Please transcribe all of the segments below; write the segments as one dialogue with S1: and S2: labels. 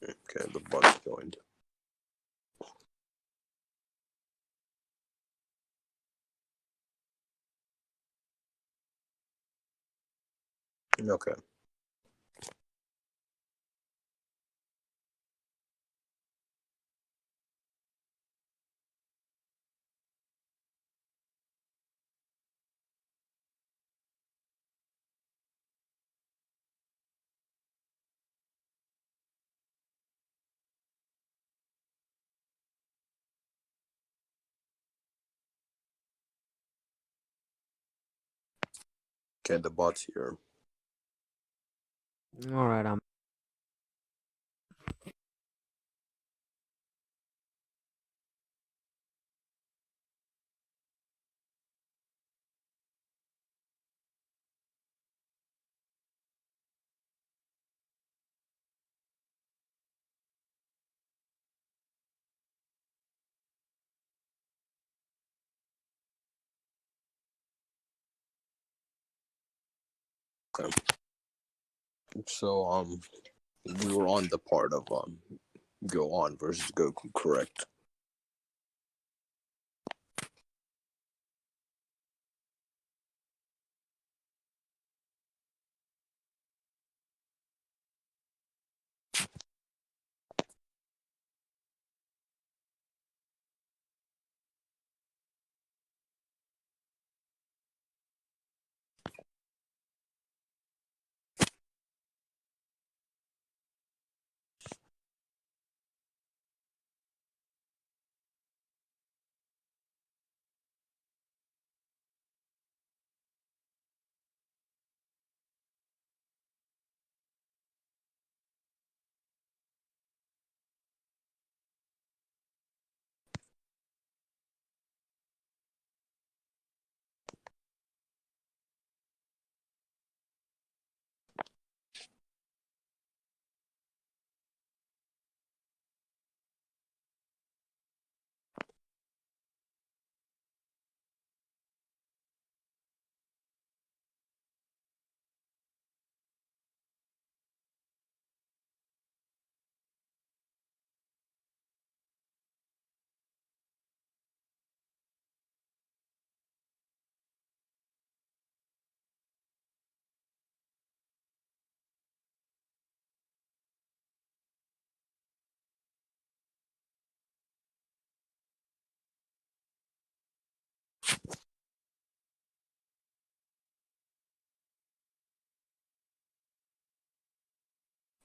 S1: Okay, the bot's joined. Okay. Okay, the bot's here.
S2: All right, I'm
S1: Okay. So we were on the part of Go On versus Goku, correct?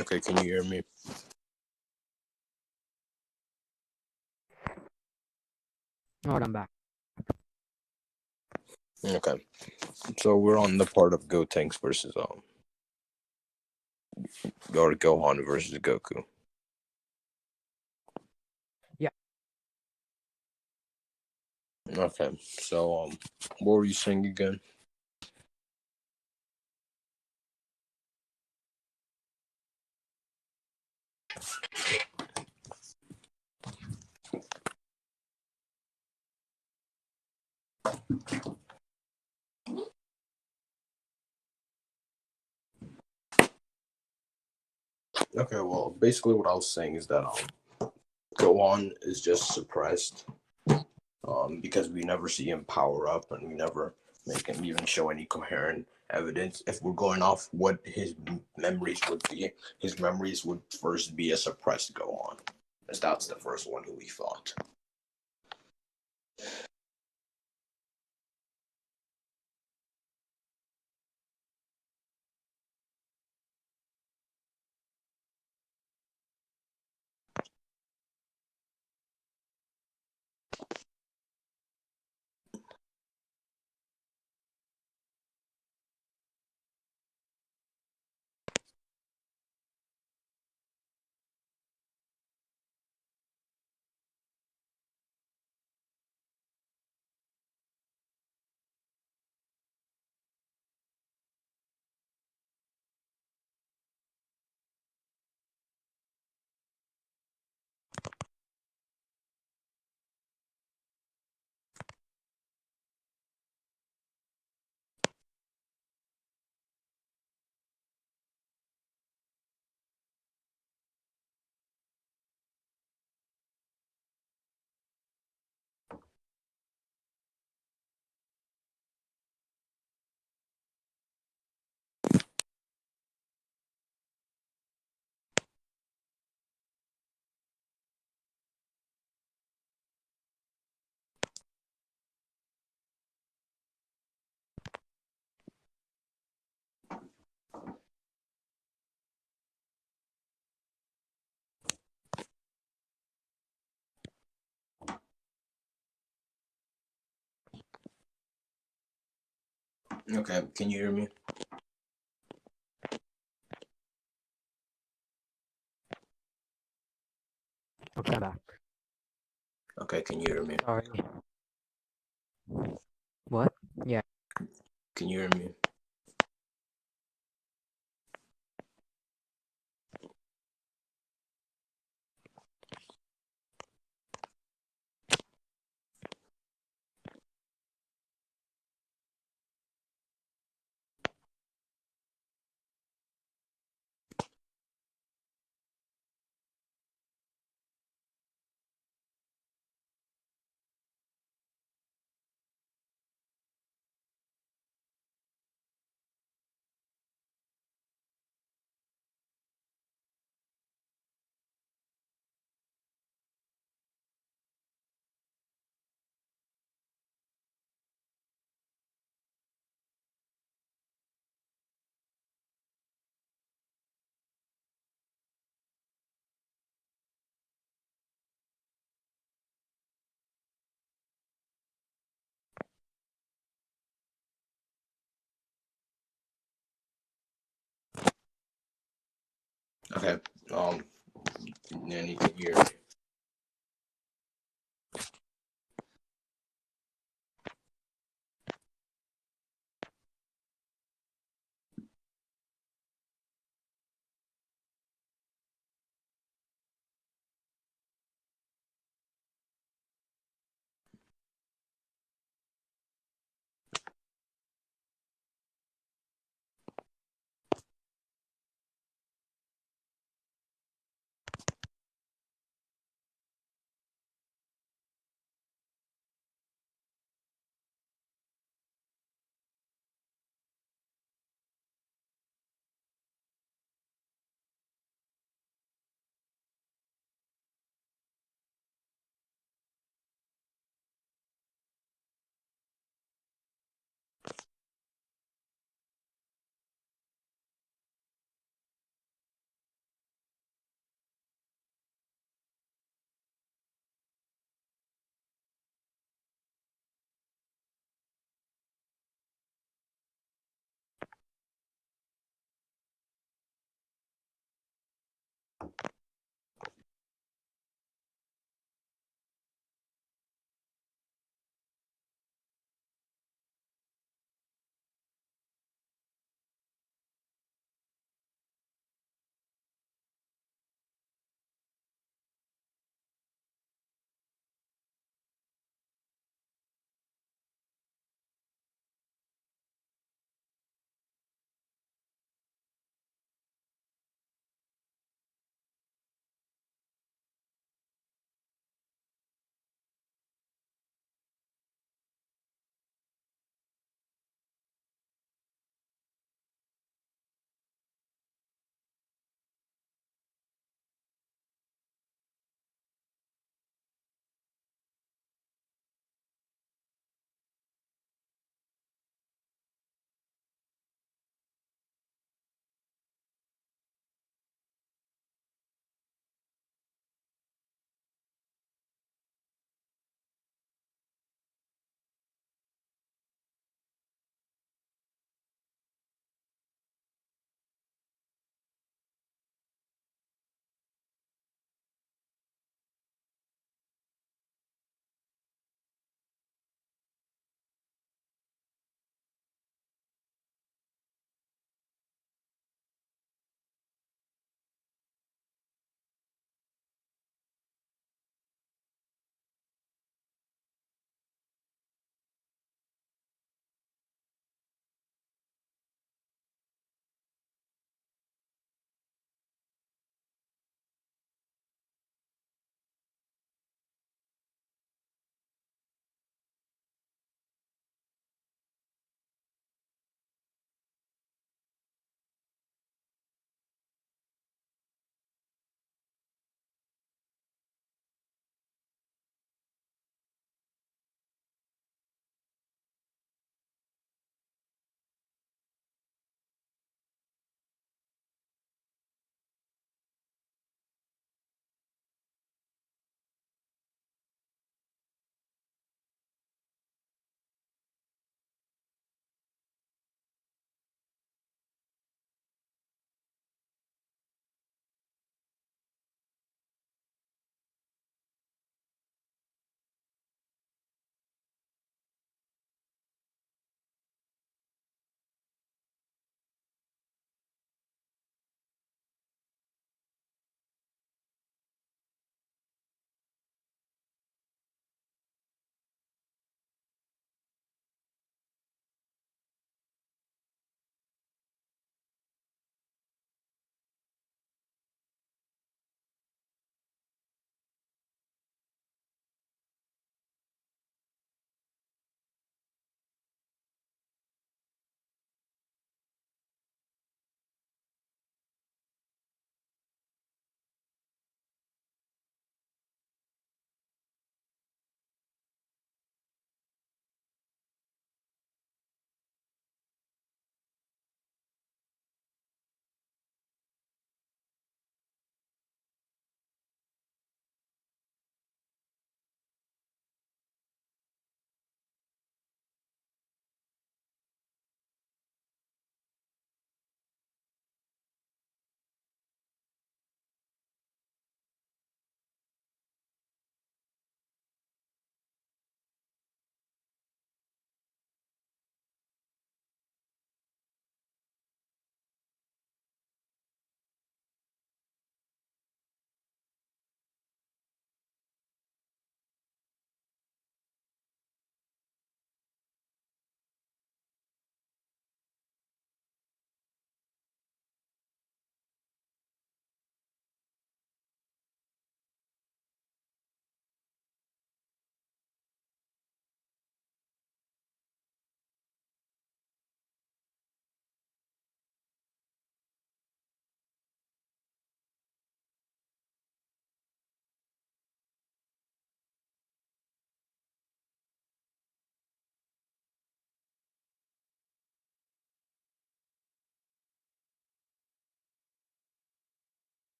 S1: Okay, can you hear me?
S2: all right, I'm back.
S1: Okay. So we're on the part of Gotenks versus or Gohan versus Goku.
S2: Yeah.
S1: Okay. So what were you saying again? Okay, well, basically what I was saying is that Gohan is just suppressed because we never see him power up and we never make him even show any coherent evidence. If we're going off what his memories would be, his memories would first be a suppressed Gohan, as that's the first one who we fought. Okay, can you hear me?
S2: Okay, I'm back.
S1: Okay, can you hear me?
S2: Sorry. What? Yeah.
S1: Can you hear me? Okay. Nani, can you hear me?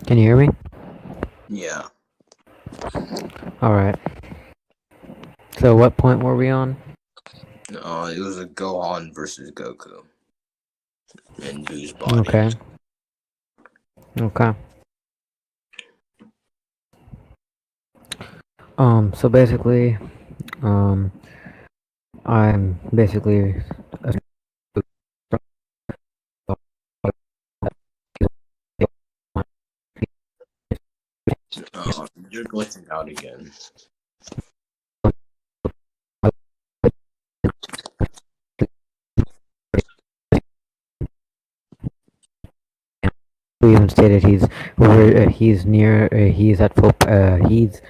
S2: Can you hear me?
S1: Yeah.
S2: All right. So what point were we on?
S1: It was a Gohan versus Goku in Boo's body.
S2: Okay. Okay. So basically, um, I'm basically a
S1: You're glitching out again.
S2: even stated he's near he's at full he's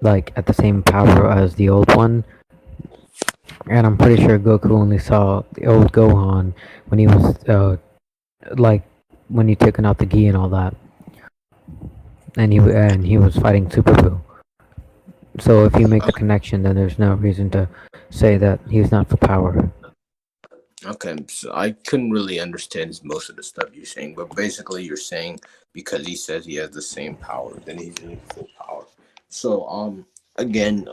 S2: like at the same power as the old one, and I'm pretty sure Goku only saw the old Gohan when he was like when he taken out the gi and all that, and he was fighting Super Buu. So if you make the connection, then there's no reason to say that he's not for power.
S1: Okay, so I couldn't really understand most of the stuff you're saying, but basically you're saying because he says he has the same power, then he's in full power. So again,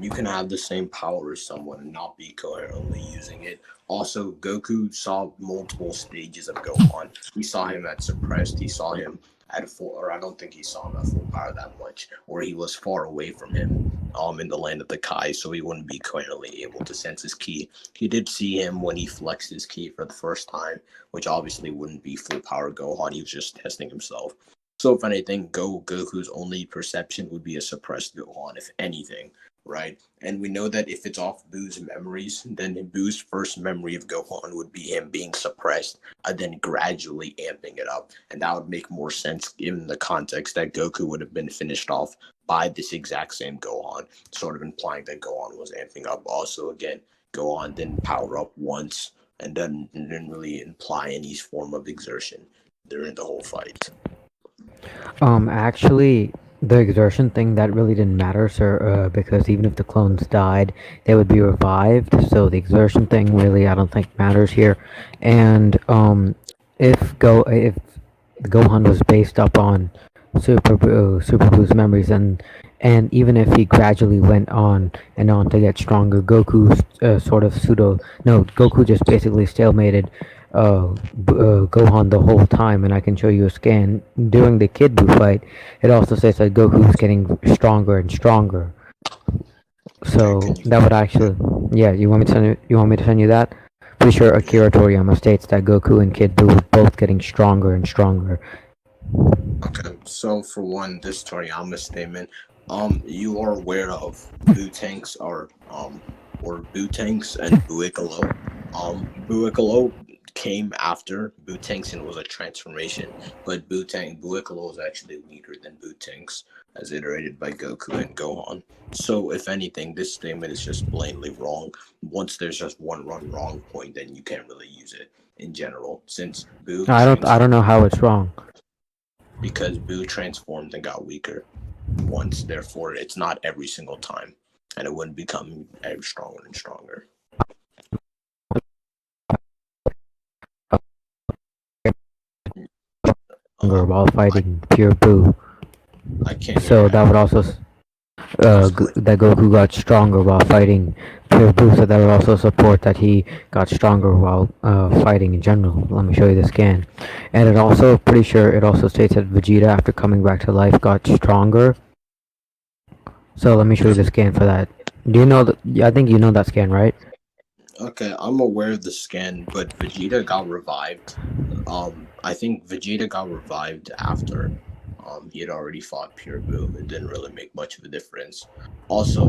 S1: you can have the same power as someone and not be coherently using it. Also, Goku saw multiple stages of Gohan. He saw him at suppressed, he saw him at full, or I don't think he saw him at full power that much, or he was far away from him in the land of the Kai, so he wouldn't be coherently able to sense his ki. He did see him when he flexed his ki for the first time, which obviously wouldn't be full power Gohan. He was just testing himself. So if anything, Goku's only perception would be a suppressed Gohan, if anything, right? And we know that if it's off Boo's memories, then Boo's first memory of Gohan would be him being suppressed and then gradually amping it up. And that would make more sense given the context that Goku would have been finished off by this exact same Gohan, sort of implying that Gohan was amping up. Also, again, Gohan didn't power up once and didn't really imply any form of exertion during the whole fight.
S2: Actually, the exertion thing that really didn't matter, sir, because even if the clones died, they would be revived. So the exertion thing really, I don't think matters here. And if Gohan was based up on Super Boo's memories, and even if he gradually went on and on to get stronger, Goku's sort of pseudo no, Goku just basically stalemated Gohan the whole time, and I can show you a scan during the Kid Buu fight. It also says that Goku's getting stronger and stronger.
S1: Okay,
S2: So
S1: can you?
S2: that would actually, yeah. You want me to send you that? Pretty sure
S1: Yeah.
S2: Akira Toriyama states that Goku and Kid Buu were both getting stronger and stronger.
S1: Okay, so for one, this Toriyama statement, you are aware of Bootanks or Bootanks and Buikalo. Buikalo came after Bootanks and was a transformation, but Buikalo is actually weaker than Bootanks, as iterated by Goku and Gohan. So, if anything, this statement is just blatantly wrong. Once there's just one wrong point, then you can't really use it in general, since Boo
S2: I don't
S1: transformed
S2: know how it's wrong.
S1: because Boo transformed and got weaker once. Therefore, it's not every single time, and it wouldn't become ever stronger and stronger.
S2: Stronger
S1: Um,
S2: while
S1: I
S2: fighting pure Buu.
S1: I can't hear
S2: So
S1: you.
S2: that would also
S1: It's glitch.
S2: that Goku got stronger while fighting pure Buu. So that would also support that he got stronger while fighting in general. Let me show you the scan, and it also pretty sure it also states that Vegeta after coming back to life got stronger. So let me show you the scan for that. Do you know that? I think you know that scan, right?
S1: Okay, I'm aware of the scan, but Vegeta got revived. I think Vegeta got revived after he had already fought Pure Boo. It didn't really make much of a difference. Also,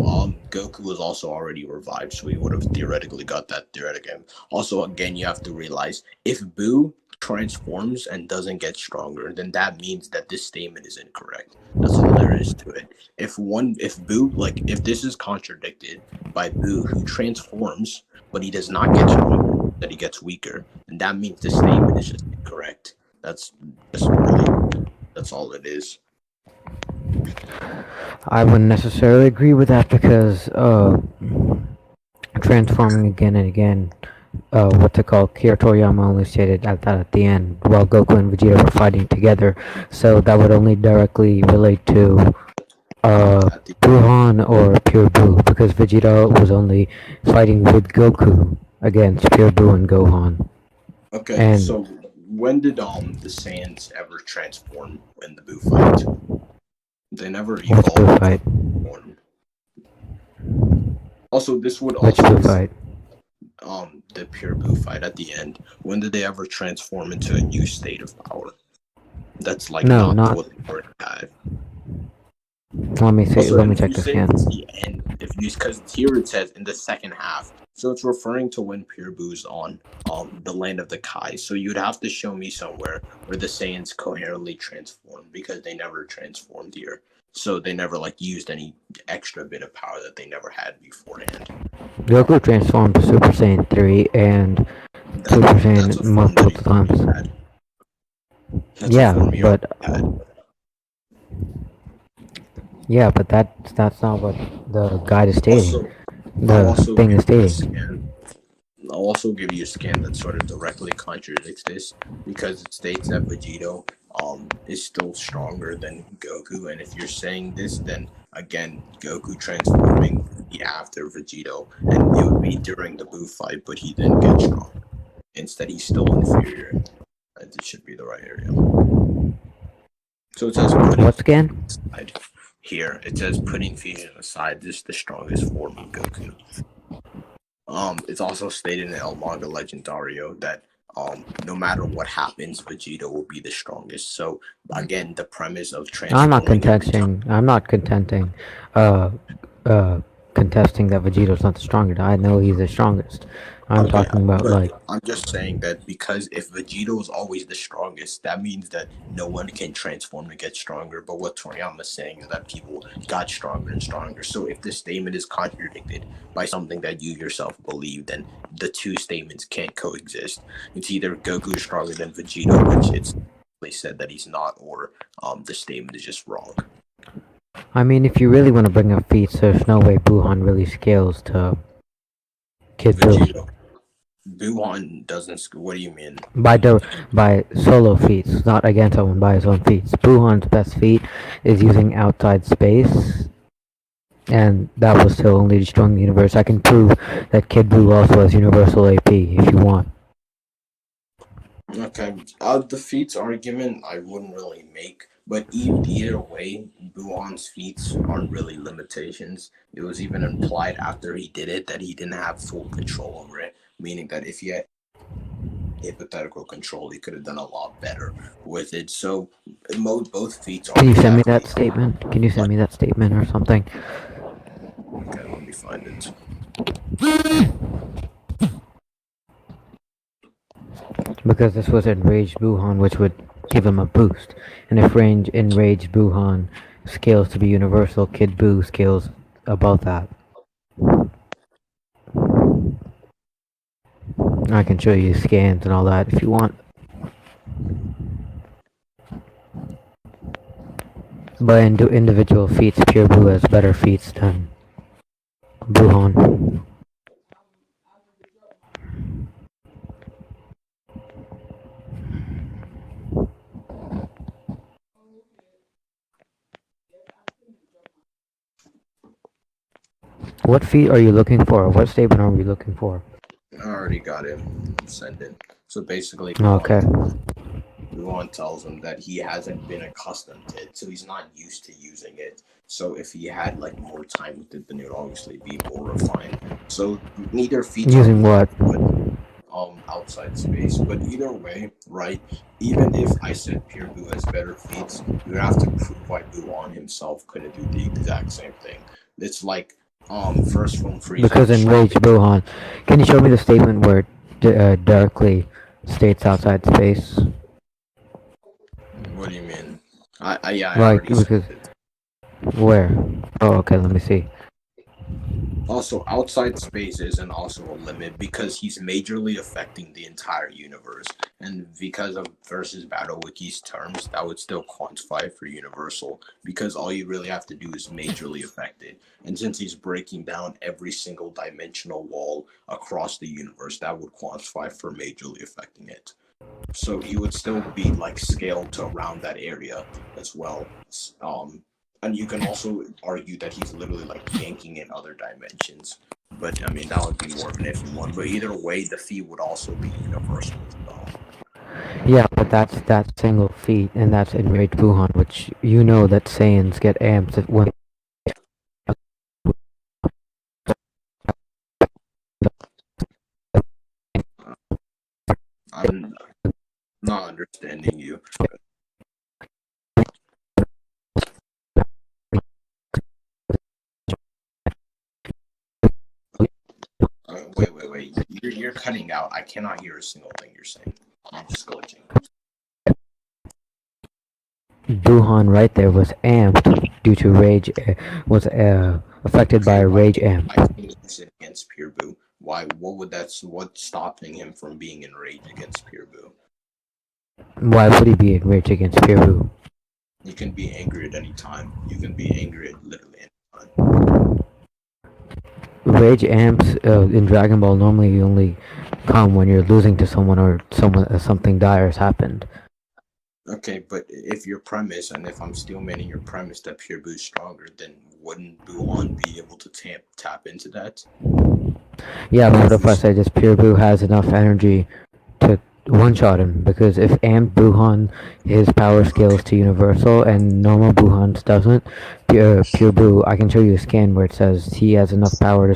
S1: Goku was also already revived, so he would have theoretically got that theoretic game. Also, again, you have to realize if Boo transforms and doesn't get stronger, then that means that this statement is incorrect. That's all there is to it. If Boo, like, if this is contradicted by Boo, who transforms but he does not get stronger, that he gets weaker, and that means the statement is just incorrect. That's just really that's all it is.
S2: I wouldn't necessarily agree with that because transforming again and again what's it called? Kira Toriyama only stated at the end while Goku and Vegeta were fighting together. So that would only directly relate to
S1: At the
S2: Boohan or Pure Boo because Vegeta was only fighting with Goku against Pure Boo and Gohan.
S1: okay,
S2: And
S1: so when did the Saiyans ever transform in the Boo fight? They never
S2: which Boo
S1: evolved into a
S2: fight?
S1: form. Also, this would
S2: Which
S1: also
S2: Boo fight?
S1: the Pure Boo fight at the end. When did they ever transform into a new state of power? That's like
S2: No,
S1: not
S2: not.
S1: what they already had.
S2: Let me see.
S1: Also,
S2: Let
S1: and
S2: me
S1: if
S2: check
S1: you
S2: this
S1: say
S2: again.
S1: it's the end, if you because here it says in the second half, so it's referring to when Pure Boo's on the land of the Kai. So you'd have to show me somewhere where the Saiyans coherently transformed because they never transformed here. So they never like used any extra bit of power that they never had beforehand.
S2: Goku transformed to Super Saiyan 3 and
S1: That
S2: Super
S1: that's
S2: Saiyan
S1: a form that
S2: multiple
S1: he already
S2: times.
S1: had. That's a
S2: Yeah,
S1: form he already
S2: but
S1: had.
S2: that's not what the guide is stating.
S1: Also, I'll
S2: The
S1: also
S2: thing
S1: give
S2: is
S1: you a
S2: stating.
S1: scan. I'll also give you a scan that sort of directly contradicts this because it states that Vegito is still stronger than Goku, and if you're saying this, then again Goku transforming would be after Vegito, and it would be during the Buu fight, but he didn't get strong. Instead, he's still inferior. This should be the right area. So it says putting
S2: What scan?
S1: aside here. It says putting fusion aside. This is the strongest form of Goku. It's also stated in El Manga Legendario that no matter what happens, Vegeta will be the strongest. So again, the premise of transforming every time.
S2: I'm not contenting. Uh, uh, Contesting that Vegeto's not the strongest. I know he's the strongest. I'm
S1: Okay,
S2: talking about
S1: but
S2: like.
S1: I'm just saying that because if Vegito is always the strongest, that means that no one can transform to get stronger. But what Toriyama's saying is that people got stronger and stronger. So if this statement is contradicted by something that you yourself believe, then the two statements can't coexist. It's either Goku is stronger than Vegito, which it's said that he's not, or the statement is just wrong.
S2: I mean, if you really want to bring up feats, there's no way Boohan really scales to Kid Buu.
S1: Vegito. Boohan doesn't. What do you mean?
S2: By solo feats, not against someone by his own feats. Boohan's best feat is using outside space, and that will still only destroy the universe. I can prove that Kid Buu also has universal AP if you want.
S1: Okay, the feats argument I wouldn't really make, but either way, Buon's feats aren't really limitations. It was even implied after he did it that he didn't have full control over it, meaning that if he had hypothetical control, he could have done a lot better with it. So, both feats
S2: Can
S1: are
S2: you send me that
S1: exactly
S2: statement? Can you send
S1: like.
S2: me that statement or something?
S1: Okay, let me find it.
S2: Because this was enraged Boohan, which would give him a boost. And if range enraged Boohan scales to be universal, Kid Buu scales above that. I can show you scans and all that if you want. But in individual feats, Pure Buu has better feats than Boohan. What feat are you looking for? What statement are we looking for?
S1: I already got him. Send it. So basically,
S2: Okay.
S1: Bhuvan tells him that he hasn't been accustomed to it, so he's not used to using it. So if he had like more time with it, then it would obviously be more refined. So neither feats are
S2: Using what?
S1: wrong, but outside space. But either way, right? Even if I said Pure Boo has better feats, you would have to prove why Bhuvan himself couldn't do the exact same thing. It's like first from Frieza
S2: Because
S1: is strong.
S2: enraged Boohan. Can you show me the statement where it directly states outside space?
S1: What do you mean? I
S2: Like,
S1: already said
S2: because
S1: it.
S2: where? Oh, okay. Let me see.
S1: Also, outside space isn't also a limit because he's majorly affecting the entire universe. And because of versus Battle Wiki's terms, that would still quantify for universal because all you really have to do is majorly affect it. And since he's breaking down every single dimensional wall across the universe, that would quantify for majorly affecting it. So he would still be like scaled to around that area as well. And you can also argue that he's literally like yanking in other dimensions. But I mean, that would be more of an iffy one. But either way, the fee would also be universal as well.
S2: Yeah, but that's single feat, and that's enraged Boohan, which you know that Saiyans get amped when.
S1: I'm not understanding you. Wait. You're cutting out. I cannot hear a single thing you're saying. I'm just glitching.
S2: Boohan right there was amped due to rage, was affected by
S1: Okay,
S2: a
S1: why
S2: rage
S1: would
S2: amp.
S1: I think it's against Pure Boo? Why? What would that's what's stopping him from being enraged against Pure Boo?
S2: Why would he be enraged against Piru?
S1: You can be angry at any time. You can be angry at literally any time.
S2: Rage amps in Dragon Ball normally only come when you're losing to someone or someone something dire has happened.
S1: Okay, but if your premise, and if I'm still manning your premise that Pure Boo's stronger, then wouldn't Buon be able to tap into that?
S2: Yeah, but what
S1: If
S2: if
S1: we
S2: I say just Piru has enough energy to one shot him? Because if amped Buhan, his power scales
S1: okay,
S2: to universal, and normal Buhan's doesn't. Pure Buu, I can show you a scan where it says he has enough power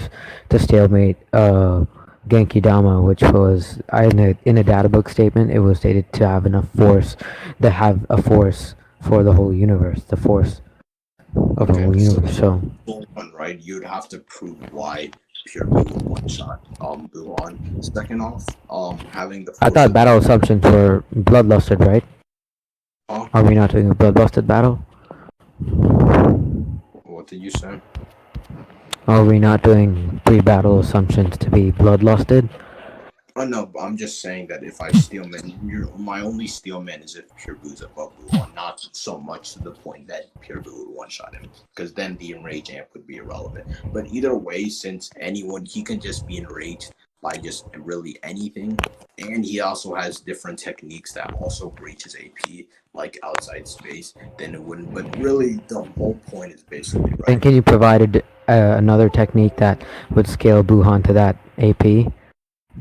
S2: to stalemate Genki Dama, which was in a data book statement. It was stated to have enough force, to have a force for the whole universe, the force of the
S1: okay,
S2: whole
S1: so
S2: universe. So
S1: one, right? You'd have to prove why Pure Boo would one shot Buon. Second off, having the
S2: I
S1: force
S2: thought
S1: of
S2: battle
S1: Genki.
S2: assumptions were bloodlusted, right?
S1: Huh?
S2: Are we not doing a bloodlusted battle?
S1: What did you say?
S2: Are we not doing pre-battle assumptions to be bloodlusted?
S1: Oh no, but I'm just saying that if I steelman, my only steelman is if Pure Boo's above Boo not so much to the point that Pure Boo would one shot him, because then the enrage amp would be irrelevant. But either way, since anyone he can just be enraged by just really anything, and he also has different techniques that also breach his AP, like outside space, then it wouldn't. But really, the whole point is basically
S2: Then
S1: right
S2: can you provide another technique that would scale Buhan to that AP?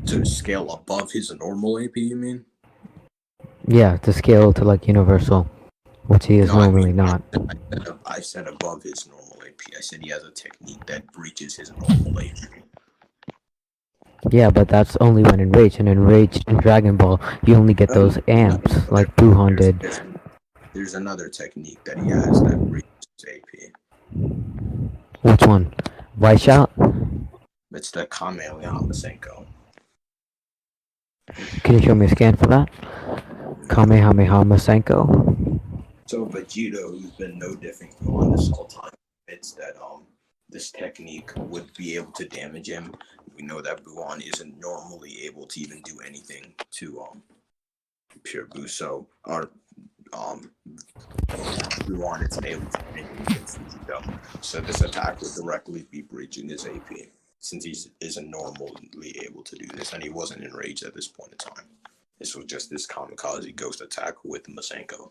S1: to scale above his normal AP. You mean?
S2: Yeah, to scale to like universal, which he is
S1: No, I
S2: normally
S1: mean,
S2: not.
S1: I said above his normal AP. I said he has a technique that breaches his normal AP.
S2: Yeah, but that's only when enraged. And enraged in Dragon Ball, you only get those
S1: No,
S2: amps like Buhan
S1: there's,
S2: did.
S1: there's there's another technique that he has that breaches his AP.
S2: Which one? White Shout?
S1: It's the Kamehameha Masenko.
S2: Can you show me a scan for that?
S1: Yeah.
S2: Kamehameha Masenko.
S1: So Vegeta, who's been no different on this whole time, admits that this technique would be able to damage him. We know that Buon isn't normally able to even do anything to Pure Buu, so or um Buon isn't able to do anything against Vegito. So this attack would directly be breaching his AP since he isn't normally able to do this, and he wasn't enraged at this point in time. This was just this kamikaze ghost attack with Masenko.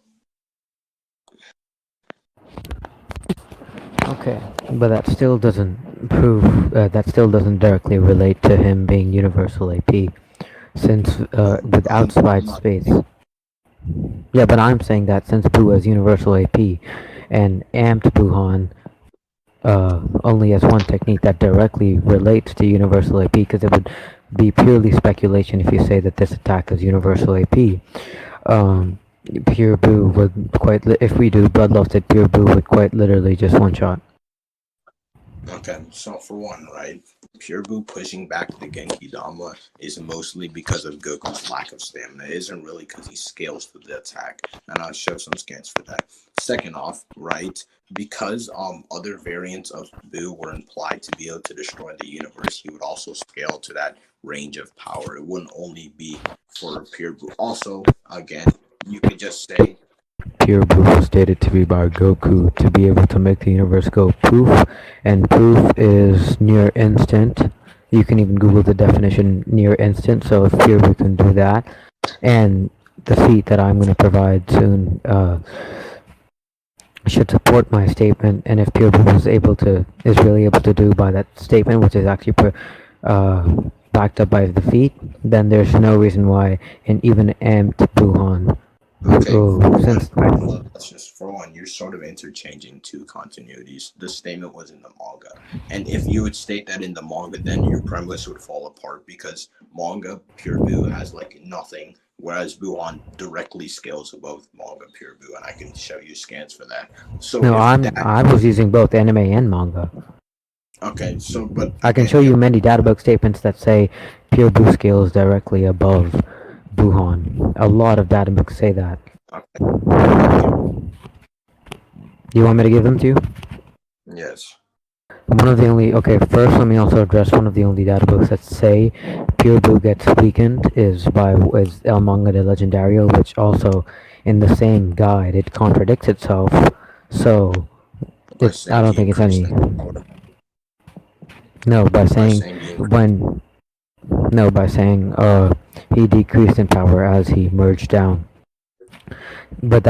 S2: Okay, but that still doesn't prove. That still doesn't directly relate to him being universal AP, since with outside
S1: Not
S2: space. Yeah, but I'm saying that since Buu has universal AP, and amped Buhan only has one technique that directly relates to universal AP, because it would be purely speculation if you say that this attack is universal AP. Um, Pure Buu would if we do Bloodlust at Pure Buu would quite literally just one shot.
S1: Okay, so for one, right, Pure Boo pushing back the Genki Dama is mostly because of Goku's lack of stamina. It isn't really because he scales through the attack, and I'll show some scans for that. Second off, right, because other variants of Boo were implied to be able to destroy the universe, he would also scale to that range of power. It wouldn't only be for Pure Boo. Also, again, you could just say
S2: Pure Boo was stated to be by Goku to be able to make the universe go poof, and poof is near instant. You can even Google the definition near instant, so if Pure Boo can do that, and the feat that I'm going to provide soon should support my statement, and if Pure Boo is really able to do by that statement, which is actually backed up by the feat, then there's no reason why an even amped Boohan,
S1: okay, for one,
S2: since
S1: right, let's just for one, you're sort of interchanging two continuities. The statement was in the manga, and if you would state that in the manga, then your premise would fall apart because manga Pure Boo has like nothing, whereas Buhan directly scales above manga Pure Boo, and I can show you scans for that. So
S2: no,
S1: if that,
S2: I was using both anime and manga.
S1: okay, so but
S2: I can
S1: again,
S2: show
S1: you
S2: you
S1: have
S2: many databook statements that say Pure Boo scales directly above Buhan. A lot of databooks say that.
S1: okay, go ahead, give
S2: Do you want me to give them to you?
S1: yes,
S2: One of the only first let me also address one of the only databooks that say Pure Boo gets weakened is El Manga de Legendario, which also in the same guide it contradicts itself. So
S1: by
S2: I
S1: saying
S2: don't
S1: he
S2: think it's
S1: increased
S2: any
S1: in power,
S2: no by
S1: by
S2: saying
S1: saying he increased.
S2: when no by saying he decreased in power as he merged down. But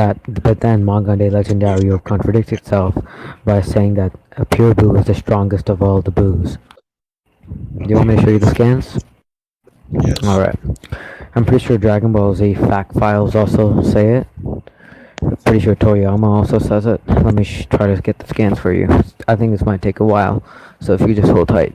S2: then Manga de Legendario contradicts itself by saying that a Pure Boo is the strongest of all the Boos. Do you want
S1: Okay,
S2: me to show you the
S1: please,
S2: scans?
S1: yes.
S2: Alright. I'm pretty sure Dragon Ball Z fact files also say it. Pretty sure Toriyama also says it. Let me try to get the scans for you. I think this might take a while, so if you just hold tight.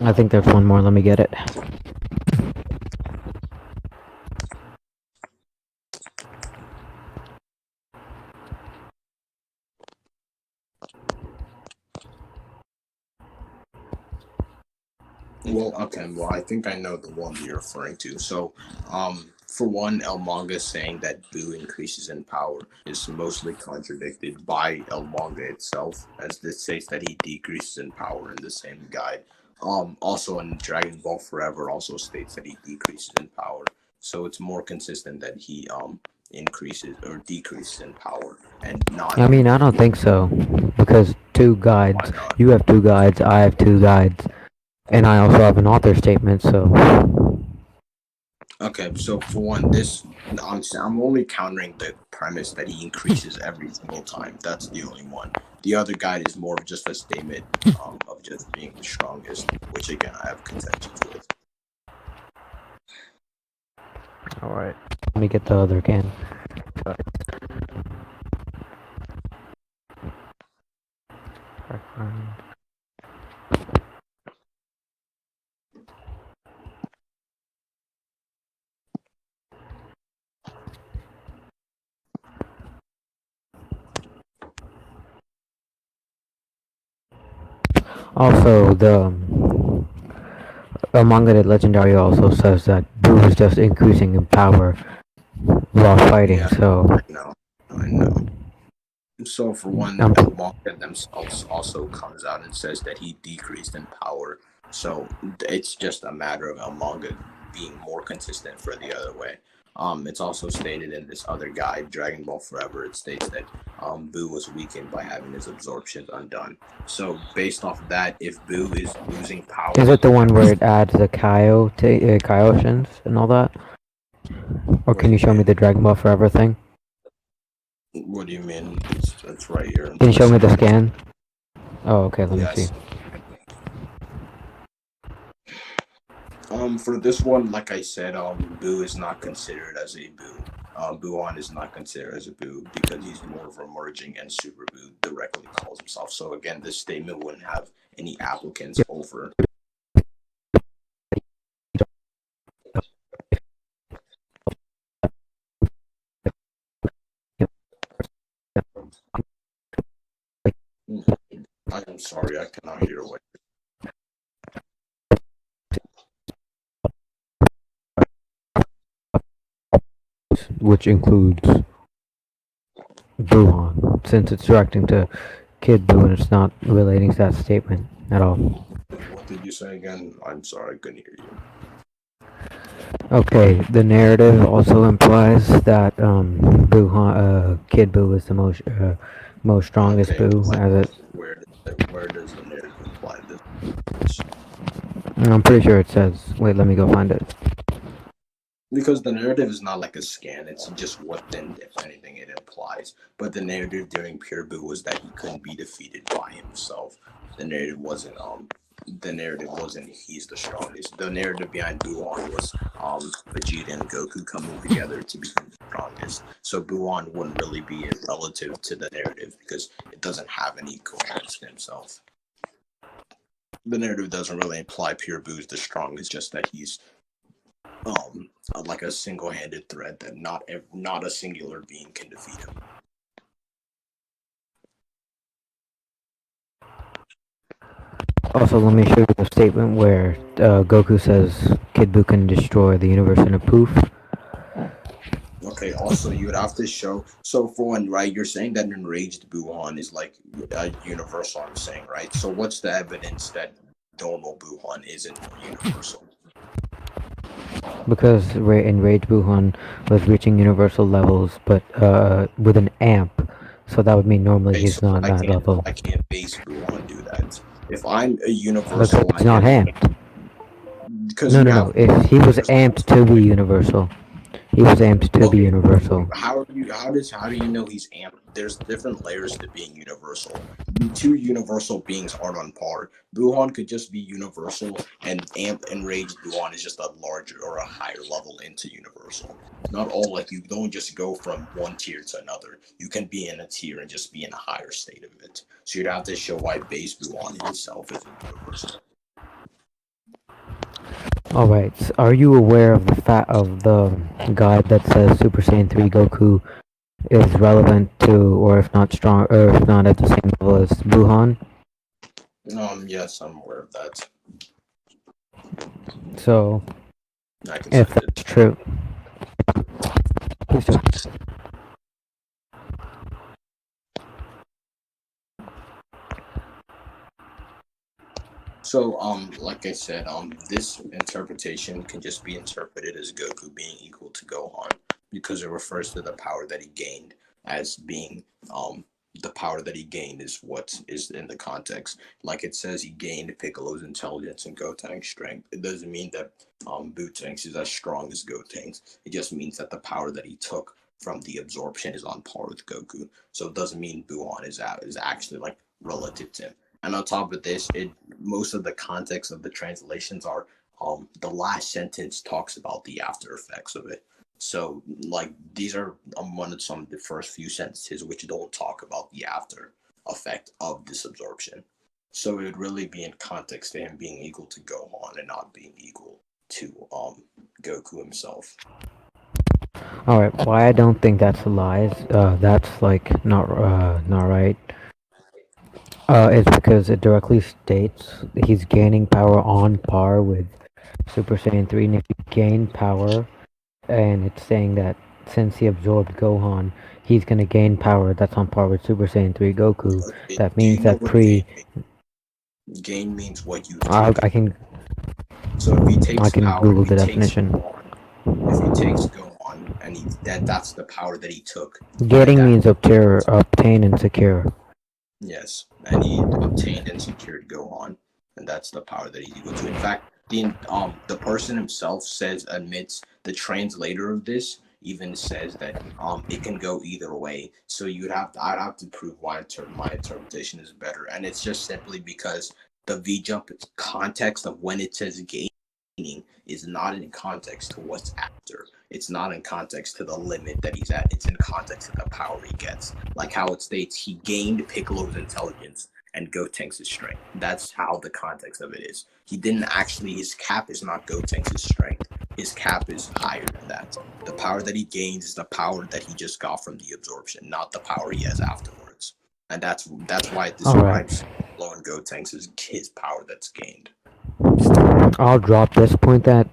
S2: I think there's one more. Let me get it.
S1: Well, okay. Well, I think I know the one that you're referring to. So, for one, El Manga saying that Boo increases in power is mostly contradicted by El Manga itself, as this states that he decreases in power in the same guide. Also in Dragon Ball Forever also states that he decreases in power. So it's more consistent that he increases or decreases in power and not
S2: I mean, I don't think so. Because two
S1: why
S2: guides.
S1: not.
S2: You have two guides, I have two guides. And I also have an author statement, so.
S1: Okay, so for one, this I'm only countering the premise that he increases every single time. That's the only one. The other guide is more of just a statement of just being the strongest, which again I have contentions with.
S2: Alright. Let me get the other can. Also, the manga that Legendary also says that Boo is just increasing in power while fighting,
S1: Yeah,
S2: so
S1: I know, I know. So for one,
S2: um,
S1: El Manga themselves also comes out and says that he decreased in power. So it's just a matter of El Manga being more consistent for the other way. It's also stated in this other guide, Dragon Ball Forever. It states that Boo was weakened by having his absorptions undone. So based off of that, if Boo is losing
S2: is
S1: power
S2: it the one
S1: every,
S2: where it adds the Kaioshins and all that? Or
S1: what do
S2: can you
S1: you
S2: show me
S1: mean?
S2: the Dragon Ball Forever thing?
S1: What do you mean? It's right here. I'm
S2: Can you show me the
S1: listening.
S2: scan? Oh, okay, let me see.
S1: Yes. For this one, like I said, Boo is not considered as a Boo. Boohan is not considered as a Boo because he's more of a merging, and Super Boo directly calls himself. So again, this statement wouldn't have any applicants over. I am sorry, I cannot hear what.
S2: which includes Boohan, since it's directing to Kid Boo and it's not relating to that statement at all.
S1: What did you say again? I'm sorry, I couldn't hear you.
S2: Okay, the narrative also implies that Boohan, Kid Boo is the most strongest
S1: Okay,
S2: Boo,
S1: like
S2: as it.
S1: where does the narrative imply this?
S2: I'm pretty sure it says. Wait, let me go find it.
S1: Because the narrative is not like a scan; it's just what then, if anything, it implies. But the narrative during Pure Boo was that he couldn't be defeated by himself. The narrative wasn't the narrative wasn't he's the strongest. The narrative behind Buon was Vegeta and Goku coming together to become the strongest. So Buon wouldn't really be relative to the narrative because it doesn't have any coherence to himself. The narrative doesn't really imply Pure Boo is the strongest, just that he's like a single-handed threat that not a singular being can defeat him.
S2: Also, let me show you the statement where Goku says Kid Buu can destroy the universe in a poof.
S1: Okay. Also, you would have to show. So for one, right? You're saying that enraged Buhan is like universal. I'm saying, right? So what's the evidence that normal Buhan isn't universal?
S2: Because Enraged Buhan was reaching universal levels, but with an amp. So that would mean normally
S1: Okay.
S2: he's
S1: So
S2: not that level.
S1: why can't base Buhan do that? If I'm a
S2: Because
S1: universal,
S2: he's
S1: I
S2: not
S1: can
S2: amped.
S1: because
S2: No,
S1: you
S2: no,
S1: have
S2: no. If he was amped to be universal, he was amped to be
S1: okay,
S2: universal.
S1: how are you? How do you know he's amp? There's different layers to being universal. The two universal beings aren't on par. Buhan could just be universal, and amp enraged Buhan is just a larger or a higher level into universal. Not all like you don't just go from one tier to another. You can be in a tier and just be in a higher state of it. So you'd have to show why base Buhan himself isn't universal.
S2: All right. Are you aware of the guide that says Super Saiyan 3 Goku is relevant to, or if not strong, or if not at the same level as Buhan?
S1: Yes, I'm aware of that.
S2: So,
S1: I can
S2: if
S1: send it.
S2: that's true, please do.
S1: So, like I said, this interpretation can just be interpreted as Goku being equal to Gohan because it refers to the power that he gained as being, the power that he gained is what is in the context. Like it says, he gained Piccolo's intelligence and Gotenks' strength. It doesn't mean that Butenks is as strong as Gotenks. It just means that the power that he took from the absorption is on par with Goku. So it doesn't mean Buon is actually like relative to him. And on top of this, it most of the context of the translations are the last sentence talks about the after effects of it. So like these are one of some of the first few sentences which don't talk about the after effect of this absorption. So it would really be in context to him being equal to Gohan and not being equal to Goku himself.
S2: All right. Why I don't think that's lies. That's like not right. It's because it directly states he's gaining power on par with Super Saiyan 3, and if you gain power, and it's saying that since he absorbed Gohan, he's gonna gain power that's on par with Super Saiyan 3 Goku.
S1: Okay,
S2: That
S1: do you
S2: means
S1: know
S2: that
S1: what gain
S2: pre.
S1: means? Gain means what you've
S2: I,
S1: taken.
S2: I can
S1: So if he
S2: I
S1: takes
S2: can
S1: power,
S2: Google the definition.
S1: if he takes Gohan and that's the power that he took, and
S2: Getting
S1: that
S2: means obtain, and secure.
S1: yes, and he obtained and secured Gohan, and that's the power that he's equal to. In fact, the person himself says admits the translator of this even says that it can go either way. So I'd have to prove why my interpretation is better, and it's just simply because the V jump context of when it says gaining is not in context to what's after. It's not in context to the limit that he's at. It's in context to the power he gets. Like how it states, he gained Piccolo's intelligence and Gotenks' strength. That's how the context of it is. He didn't actually. His cap is not Gotenks' strength. His cap is higher than that. The power that he gains is the power that he just got from the absorption, not the power he has afterwards. And that's why it
S2: All right.
S1: describes Lord Gotenks as his power that's gained.
S2: I'll drop this point that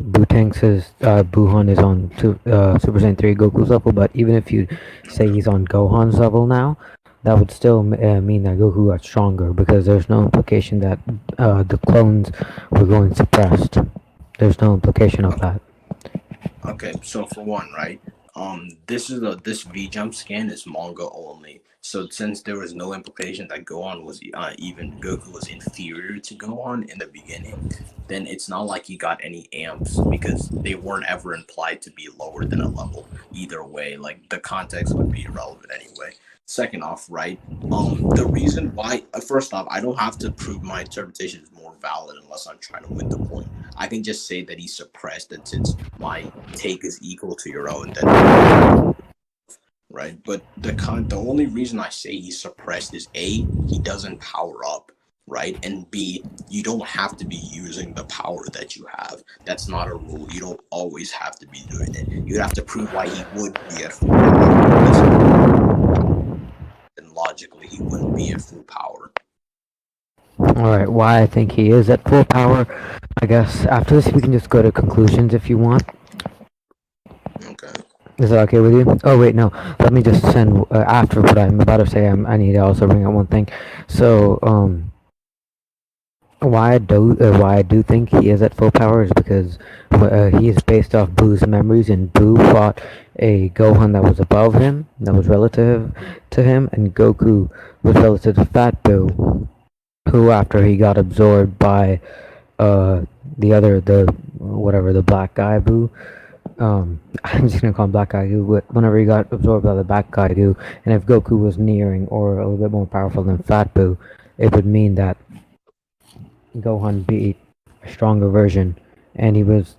S2: Boohan is on Super Saiyan 3 Goku's level, but even if you say he's on Gohan's level now, that would still mean that Goku got stronger because there's no implication that the clones were going suppressed. There's no implication of that.
S1: Okay, so for one, right? This V jump scan is manga only. So since there was no implication that Gohan was even Goku was inferior to Gohan in the beginning, then it's not like he got any amps because they weren't ever implied to be lower than a level. Either way, like the context would be irrelevant anyway. Second off, right? The reason why, first off, I don't have to prove my interpretation is more valid unless I'm trying to win the point. I can just say that he's suppressed, and since my take is equal to your own, then right. But the only reason I say he's suppressed is A, he doesn't power up, right, and B, you don't have to be using the power that you have. That's not a rule. You don't always have to be doing it. You'd have to prove why he would be at full power. And logically, he wouldn't be at full power.
S2: Alright, why I think he is at full power. I guess after this we can just go to conclusions if you want.
S1: Okay.
S2: Is that okay with you? Oh wait, no. Let me just send after what I'm about to say. I need to also bring up one thing. So, why I do think he is at full power is because he is based off Boo's memories, and Boo fought a Gohan that was above him, that was relative to him, and Goku was relative to Fat Boo, who after he got absorbed by the black guy Boo. I'm just gonna call him Black Guy Goo. Whenever he got absorbed by the Black Guy Goo, and if Goku was nearing or a little bit more powerful than Fat Boo, it would mean that Gohan beat a stronger version, and he was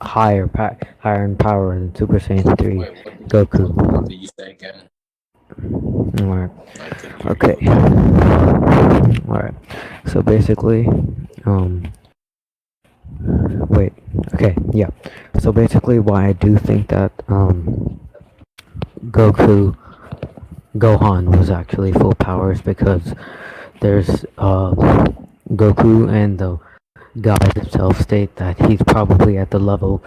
S2: higher in power than Super Saiyan 3
S1: Wait,
S2: Goku.
S1: what did you say again?
S2: Alright.
S1: I couldn't hear
S2: Okay.
S1: you.
S2: Alright. So basically, wait. Okay. Yeah. So basically, why I do think that Gohan was actually full power is because there's Goku and the God himself state that he's probably at the level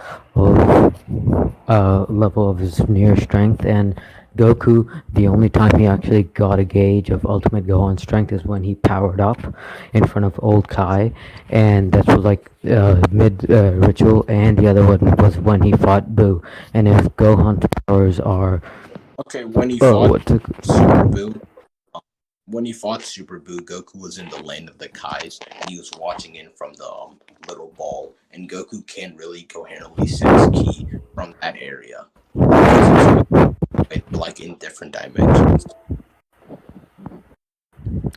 S2: of his near strength, and Goku, the only time he actually got a gauge of Ultimate Gohan's strength is when he powered up in front of Old Kai, and that was like mid ritual, and the other one was when he fought Boo. And if Gohan's powers are
S1: Okay, when he
S2: oh,
S1: fought
S2: what's it?
S1: Super Boo, when he fought Super Boo, Goku was in the land of the Kais, and he was watching in from the little ball, and Goku can't really coherently sense ki from that area because it's like in different dimensions.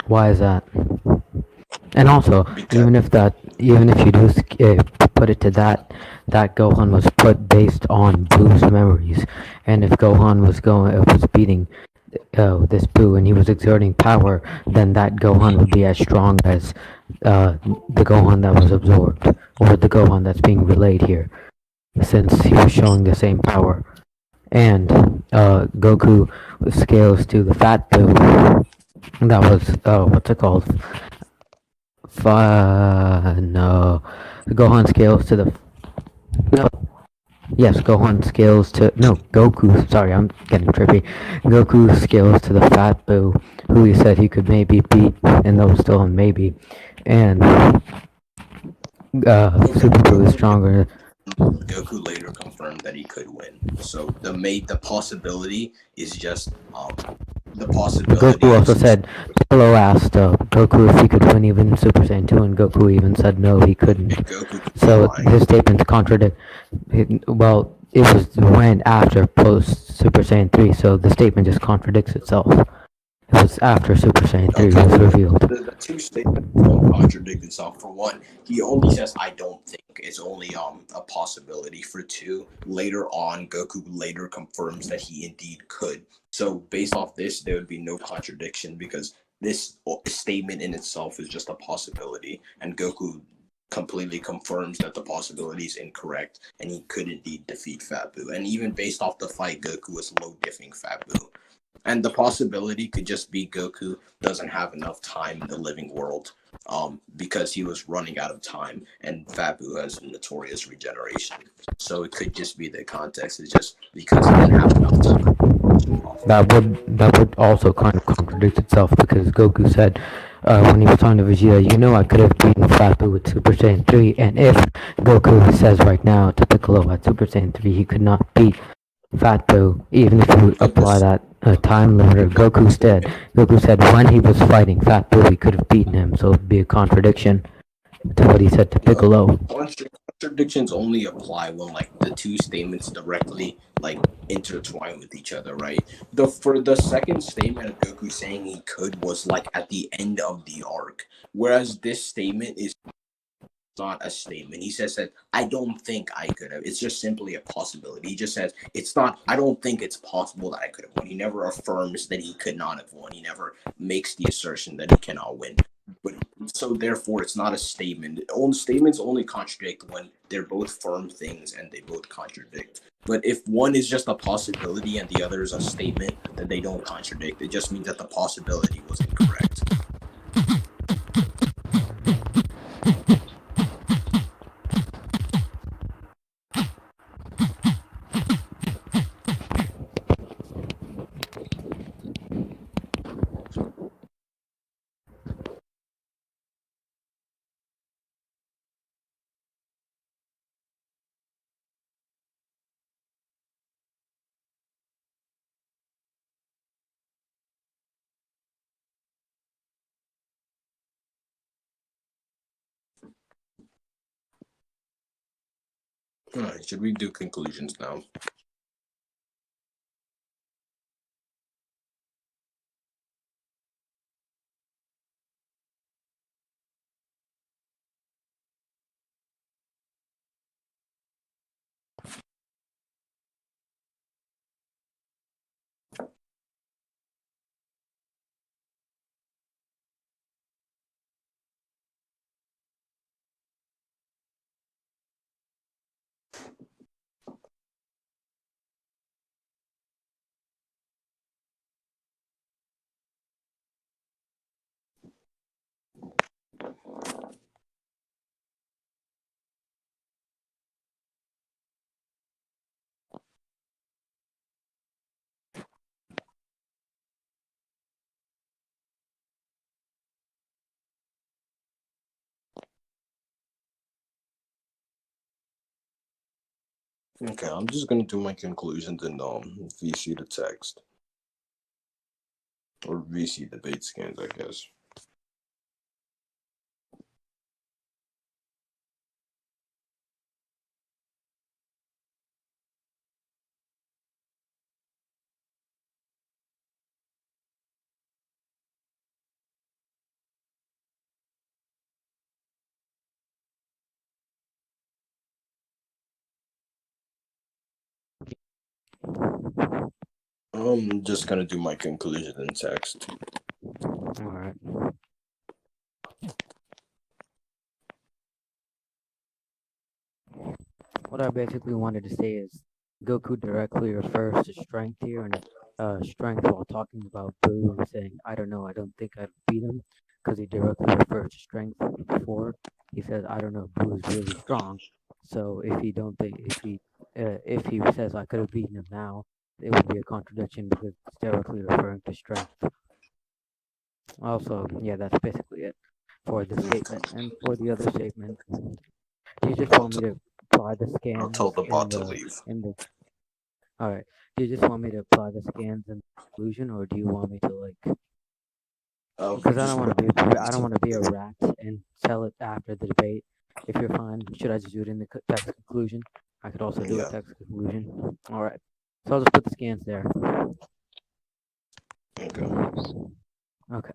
S2: Why is that? And also,
S1: Because
S2: even if you do put it to that, that Gohan was put based on Boo's memories, and if Gohan was beating this Boo and he was exerting power, then that Gohan would be as strong as the Gohan that was absorbed, or the Gohan that's being relayed here, since he was showing the same power. And Goku scales to the Fat Boo. That was what's it called? No. Gohan scales to the no. Yes, Gohan scales to no Goku. Sorry, I'm getting trippy. Goku scales to the Fat Boo, who he said he could maybe beat, and that was still on maybe. And Super Boo is stronger.
S1: Goku later confirmed that he could win. So the possibility is just the possibility
S2: Goku also
S1: is
S2: said Piccolo asked Goku if he could win even Super Saiyan 2, and Goku even said no, he couldn't.
S1: Goku
S2: So
S1: lying.
S2: his statement contradict. Well, it was when after post Super Saiyan 3, so the statement just contradicts itself. It was after Super Saiyan 3
S1: Okay,
S2: was
S1: well,
S2: revealed.
S1: the two statements don't contradict itself. For one, he only says I don't think. It's only a possibility. For two, later on, Goku later confirms that he indeed could. So based off this, there would be no contradiction because this statement in itself is just a possibility, and Goku completely confirms that the possibility is incorrect, and he could indeed defeat Fat Boo. And even based off the fight, Goku was low diffing Fat Boo. And the possibility could just be Goku doesn't have enough time in the living world, because he was running out of time, and Fabu has notorious regeneration. So it could just be the context is just because he didn't have enough time.
S2: That would also kind of contradict itself because Goku said when he was talking to Vegeta, you know I could have beaten Fatu with Super Saiyan 3, and if Goku says right now to Piccolo at Super Saiyan 3 he could not beat Fatu, even if you
S1: But
S2: apply
S1: this,
S2: that time limiter, Goku said when he was fighting Fatu he could have beaten him, so it would be a contradiction to what he said to
S1: no,
S2: Piccolo.
S1: contradictions only apply when like the two statements directly like intertwine with each other, right? The for the second statement of Goku saying he could was like at the end of the arc, whereas this statement is not a statement. He says that I don't think I could have. It's just simply a possibility. He just says it's not. I don't think it's possible that I could have won. He never affirms that he could not have won. He never makes the assertion that he cannot win. But so therefore, it's not a statement. All statements only contradict when they're both firm things and they both contradict. But if one is just a possibility and the other is a statement, then they don't contradict. It just means that the possibility was incorrect. All right, should we do conclusions now? Okay, I'm just gonna do my conclusions and VC the text or VC debate scans, I guess. I'm just gonna do my conclusions in text.
S2: All right. What I basically wanted to say is Goku directly refers to strength here, and strength while talking about Boo, saying, I don't know, I don't think I'd beat him, because he directly refers to strength before. He says, I don't know, Boo is really strong. So if he says I could have beaten him now, it would be a contradiction because it's directly referring to strength. Also, yeah, that's basically it for the statement. And for the other statement, do you just
S1: I'll
S2: want me
S1: tell
S2: to apply the
S1: I'll tell
S2: scans
S1: the bot to leave.
S2: in the all right. Do you just want me to apply the scans in conclusion, or do you want me to like? Because
S1: Just
S2: I don't want to be a rat and tell it after the debate. If you're fine, should I just do it in the text conclusion? I could also do a
S1: yeah.
S2: text conclusion. All right. So I'll just put the scans there.
S1: Okay.
S2: Okay.